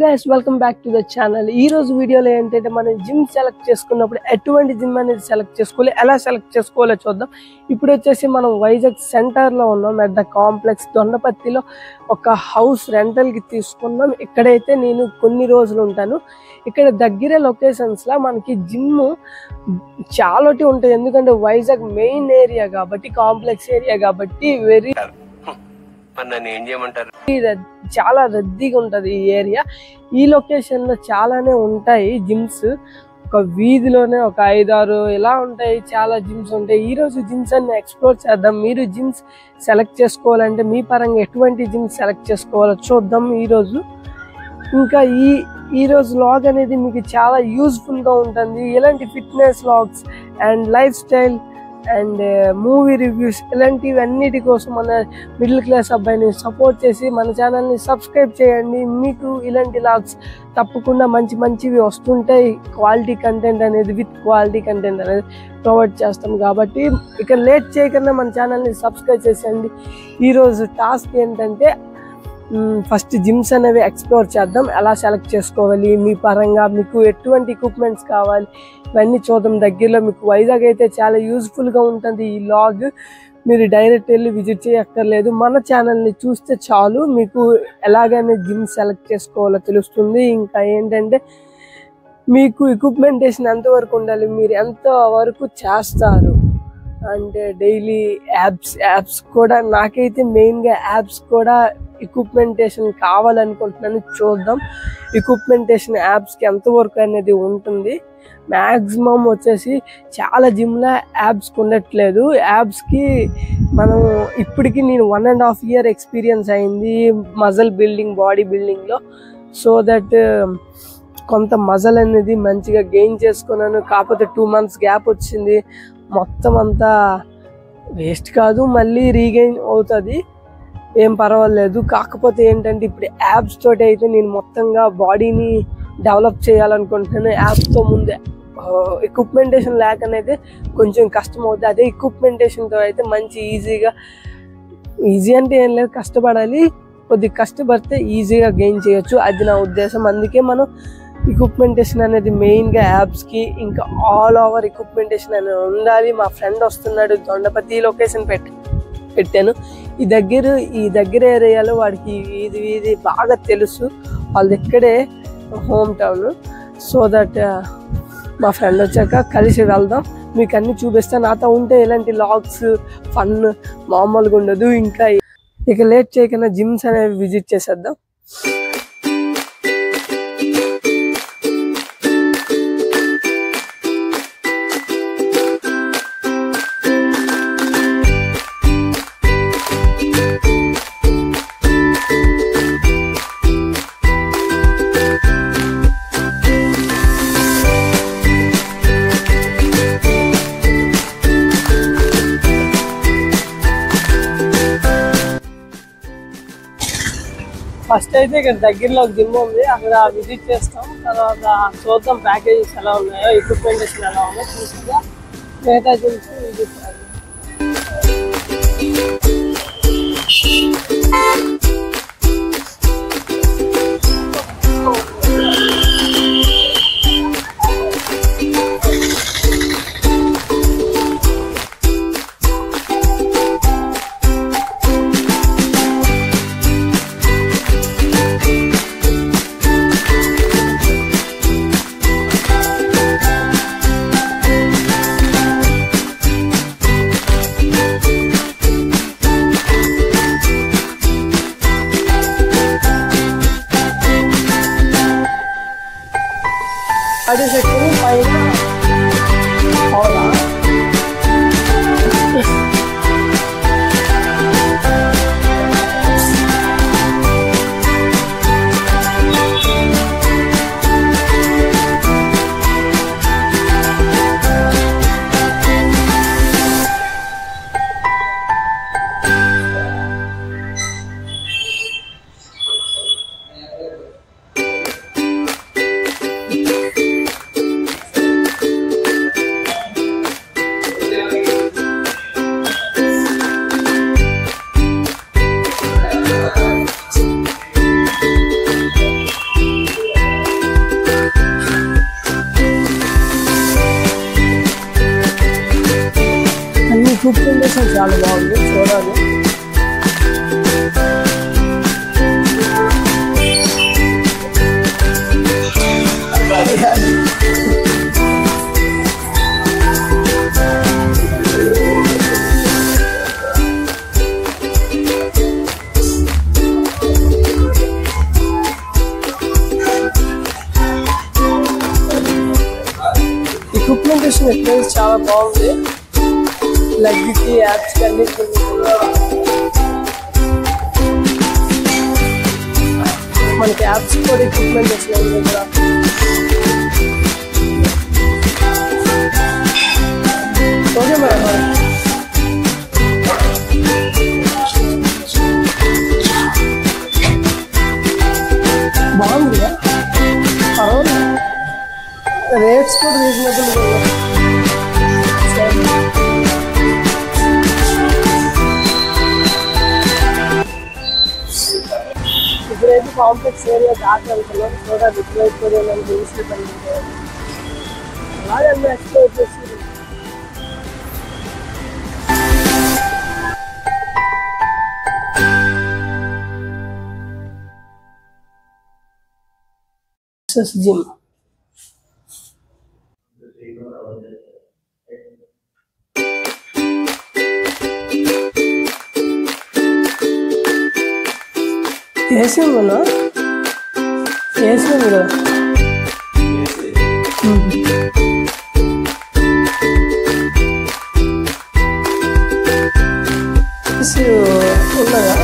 Guys welcome back to the channel. ఈ రోజు వీడియోలో ఏంటంటే మనం జిమ్ సెలెక్ట్ చేసుకున్నప్పుడు ఎటువంటి జిమ్ అనేది సెలెక్ట్ చేసుకోవాలి, ఎలా సెలెక్ట్ చేసుకోవాలో చూద్దాం. ఇప్పుడు వచ్చేసి మనం వైజాగ్ సెంటర్లో ఉన్నాం. అట్ ద కాంప్లెక్స్ దొండపత్తిలో ఒక హౌస్ రెంటల్కి తీసుకున్నాం. ఇక్కడైతే నేను కొన్ని రోజులు ఉంటాను. ఇక్కడ దగ్గర లొకేషన్స్లో మనకి జిమ్ చాలా ఉంటాయి. ఎందుకంటే వైజాగ్ మెయిన్ ఏరియా కాబట్టి, కాంప్లెక్స్ ఏరియా కాబట్టి చాలా రద్దీగా ఉంటది ఈ ఏరియా. ఈ లొకేషన్ లో చాలానే ఉంటాయి జిమ్స్. ఒక వీధిలోనే ఒక 5-6 ఇలా ఉంటాయి, చాలా జిమ్స్ ఉంటాయి. ఈ రోజు జిమ్స్ అన్ని ఎక్స్ప్లోర్ చేద్దాం. మీరు జిమ్స్ సెలెక్ట్ చేసుకోవాలంటే మీ పరంగా ఎటువంటి జిమ్స్ సెలెక్ట్ చేసుకోవాలో చూద్దాం ఈ రోజు. ఇంకా ఈ రోజు వ్లాగ్ అనేది మీకు చాలా యూస్ఫుల్ గా ఉంటుంది. ఇలాంటి fitness vlogs and lifestyle and movie reviews ఇలాంటివన్నిటి కోసం మన మిడిల్ క్లాస్ అబ్బాయిని సపోర్ట్ చేసి మన ఛానల్ని సబ్స్క్రైబ్ చేయండి. మీకు ఇలాంటి వ్లాగ్స్ తప్పకుండా మంచివి వస్తుంటాయి. క్వాలిటీ కంటెంట్ అనేది విత్ క్వాలిటీ కంటెంట్ అనేది ప్రొవైడ్ చేస్తాం కాబట్టి ఇక లేట్ చేయకుండా మన ఛానల్ని సబ్స్క్రైబ్ చేసేయండి. ఈరోజు టాస్క్ ఏంటంటే ఫస్ట్ జిమ్స్ అనేవి ఎక్స్ప్లోర్ చేద్దాం. ఎలా సెలెక్ట్ చేసుకోవాలి, మీ పరంగా మీకు ఎటువంటి ఎక్విప్మెంట్స్ కావాలి ఇవన్నీ చూద్దాం. దగ్గరలో మీకు వైజాగ్ అయితే చాలా యూస్ఫుల్గా ఉంటుంది ఈ వ్లాగ్. మీరు డైరెక్ట్ వెళ్ళి విజిట్ చేయక్కర్లేదు, మన ఛానల్ని చూస్తే చాలు మీకు ఎలాగైనా జిమ్ సెలెక్ట్ చేసుకోవాలో తెలుస్తుంది. ఇంకా ఏంటంటే మీకు ఎక్విప్మెంటేషన్ ఎంతవరకు ఉండాలి, మీరు ఎంతవరకు చేస్తారు అంటే డైలీ యాప్స్ కూడా నాకైతే మెయిన్గా యాప్స్ కూడా ఎక్విప్మెంటేషన్ కావాలనుకుంటున్నాను. చూద్దాం ఎక్విప్మెంటేషన్ యాప్స్కి ఎంతవరకు అనేది ఉంటుంది. మ్యాక్సిమం వచ్చేసి చాలా జిమ్లో యాప్స్కి ఉండట్లేదు. యాప్స్కి మనం ఇప్పటికీ నేను 1.5 year ఎక్స్పీరియన్స్ అయింది మజల్ బిల్డింగ్, బాడీ బిల్డింగ్లో. సో దట్ కొంత మజల్ అనేది మంచిగా గెయిన్ చేసుకున్నాను. కాకపోతే 2 months గ్యాప్ వచ్చింది. మొత్తం అంతా వేస్ట్ కాదు, మళ్ళీ రీగెయిన్ అవుతుంది, ఏం పర్వాలేదు. కాకపోతే ఏంటంటే ఇప్పుడు యాప్స్ తోటి అయితే నేను మొత్తంగా బాడీని డెవలప్ చేయాలనుకుంటున్నాను. యాప్స్తో ముందే ఎక్విప్మెంటేషన్ లేకనైతే కొంచెం కష్టం అవుతుంది. అదే ఎక్విప్మెంటేషన్తో అయితే మంచి ఈజీ అంటే ఏం లేదు, కష్టపడాలి. కొద్దిగా కష్టపడితే ఈజీగా గెయిన్ చేయొచ్చు, అది నా ఉద్దేశం. అందుకే మనం ఎక్విప్మెంటేషన్ అనేది మెయిన్గా యాప్స్కి ఇంకా ఆల్ ఓవర్ ఎక్విప్మెంటేషన్ అనేది ఉండాలి. మా ఫ్రెండ్ వస్తున్నాడు, దొండపతి లొకేషన్ పెట్టాను. ఈ దగ్గర ఏరియాలో వాడికి ఇది బాగా తెలుసు, వాళ్ళది ఇక్కడే హోమ్ టౌన్. సో దట్ మా ఫ్రెండ్ వచ్చాక కలిసి వెళ్దాం, మీకు అన్ని చూపిస్తాను. నాతో ఉంటే ఇలాంటి వ్లాగ్స్ ఫన్ మామూలుగా ఉండదు. ఇంకా ఇక లేట్ చేయకుండా జిమ్స్ అనేవి విజిట్ చేసేద్దాం. ఫస్ట్ అయితే ఇక్కడ దగ్గరలో ఒక జిమ్ ఉంది, అక్కడ విజిట్ చేస్తాం. తర్వాత చూద్దాం ప్యాకేజెస్ ఎలా ఉన్నాయో, ఎక్విప్మెంటేషన్ ఎలా ఉన్నాయో చూసుకుందా మిగతా జిమ్స్ విజిట్ చేద్దాం. అది సెక్షన్ పైన హోలా ఎక్విప్మెంట్ చాలా బాగుంది, చూడాలి. ఎక్విప్మెంటేషన్ ఎక్స్పీరియన్స్ చాలా బాగుంది. లెగ్కి యాప్స్ అన్ని మనకి యాప్స్ కూడా ఎక్విప్మెంటేషన్ ఉంది ఇక్కడ. ఓకే మేడం, బాగుంది. పర్వాలేదు, రేట్స్ కూడా రీజనబుల్. ఇప్పుడైతే కాంప్లెక్స్ ఏరియా దాకా వెళ్తున్నాం. చూడాలి ఇప్పుడైతే కూడా నేను తెలిసి అలాగే అన్నీ ఎక్స్ప్లోర్ చేసి జిమ్. ఏసీ ఉందా? ఏసీ ఉంది కదా. ఏసీ ఉన్నదా?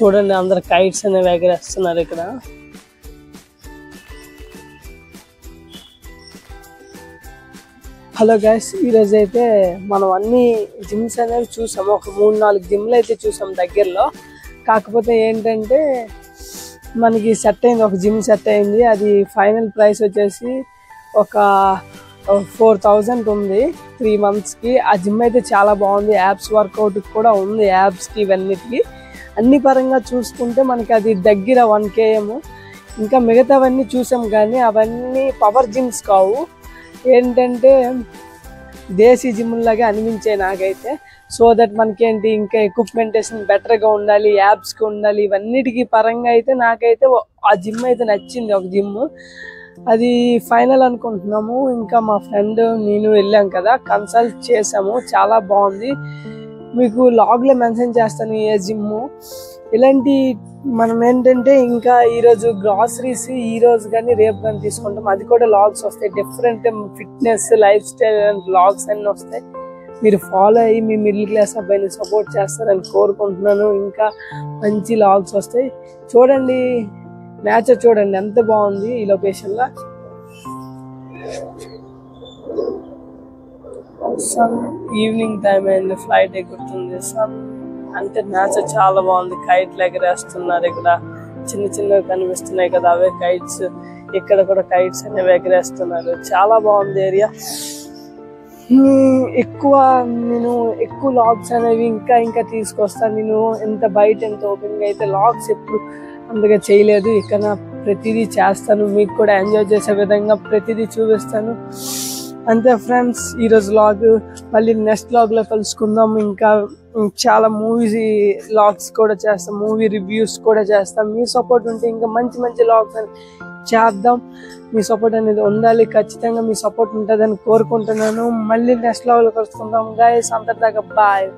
చూడండి, అందరు కైట్స్ అనేవి ఎగరేస్తున్నారు ఇక్కడ. హలో గైస్, ఈరోజు అయితే మనం అన్ని జిమ్స్ అనేవి చూసాము. ఒక 3-4 జిమ్లు అయితే చూసాం దగ్గరలో. కాకపోతే ఏంటంటే మనకి సెట్ అయింది, ఒక జిమ్ సెట్ అయింది. అది ఫైనల్ ప్రైస్ వచ్చేసి ఒక 4000 ఉంది 3 monthsకి. ఆ జిమ్ అయితే చాలా బాగుంది. యాప్స్ వర్కౌట్ కూడా ఉంది, యాప్స్కి ఇవన్నిటికి. అన్ని పరంగా చూసుకుంటే మనకి అది దగ్గర 1 km. ఇంకా మిగతావన్నీ చూసాం కానీ అవన్నీ పవర్ జిమ్స్ కావు, ఏంటంటే దేశీ జిమ్లాగా అనిపించాయి నాకైతే. సో దట్ మనకేంటి ఇంకా ఎక్విప్మెంటేషన్ బెటర్గా ఉండాలి, యాప్స్కి ఉండాలి, ఇవన్నిటికీ పరంగా అయితే నాకైతే ఆ జిమ్ అయితే నచ్చింది. ఒక జిమ్ అది ఫైనల్ అనుకుంటున్నాము. ఇంకా మా ఫ్రెండ్ నేను వెళ్ళాం కదా, కన్సల్ట్ చేసాము, చాలా బాగుంది. మీకు లాగ్లో మెన్షన్ చేస్తాను ఏ జిమ్. ఇలాంటి మనం ఏంటంటే ఇంకా ఈరోజు గ్రాసరీస్ ఈరోజు కానీ రేపు కానీ తీసుకుంటాం, అది కూడా లాగ్స్ వస్తాయి. Different fitness lifestyle and vlogs అన్నీ వస్తాయి. మీరు ఫాలో అయ్యి మీ మిడిల్ క్లాస్ అబ్బాయిని సపోర్ట్ చేస్తారని కోరుకుంటున్నాను. ఇంకా మంచి లాగ్స్ వస్తాయి. చూడండి, నేచర్ చూడండి ఎంత బాగుంది ఈ లొకేషన్లో. సన్ ఈవినింగ్ టైం అయింది, ఫ్లైట్ ఎగురుతుంది. సన్ అంటే నేచర్ చాలా బాగుంది. కైట్లు ఎగరేస్తున్నారు ఇక్కడ, చిన్న చిన్నవి కనిపిస్తున్నాయి కదా, అవే కైట్స్. ఇక్కడ కూడా కైట్స్ అనేవి ఎగరేస్తున్నారు. చాలా బాగుంది ఏరియా. నేను ఎక్కువ లాగ్స్ అనేవి ఇంకా తీసుకొస్తాను. నేను ఎంత బయట ఎంత ఓపెన్గా అయితే లాగ్స్ ఎప్పుడు అందుగా చేయలేదు. ఇక్కడ ప్రతిదీ చేస్తాను, మీకు కూడా ఎంజాయ్ చేసే విధంగా ప్రతిదీ చూపిస్తాను. అంతే ఫ్రెండ్స్, ఈరోజు లాగ్. మళ్ళీ నెక్స్ట్ లాగ్లో కలుసుకుందాం. ఇంకా చాలా మూవీ లాగ్స్ కూడా చేస్తాం, మూవీ రివ్యూస్ కూడా చేస్తాం. మీ సపోర్ట్ ఉంటే ఇంకా మంచి మంచి లాగ్స్ అని చేద్దాం. మీ సపోర్ట్ అనేది ఉండాలి, ఖచ్చితంగా మీ సపోర్ట్ ఉంటుందని కోరుకుంటున్నాను. మళ్ళీ నెక్స్ట్ లాగ్లో కలుసుకుందాం గైస్. అంతటిదాకా బాయ్.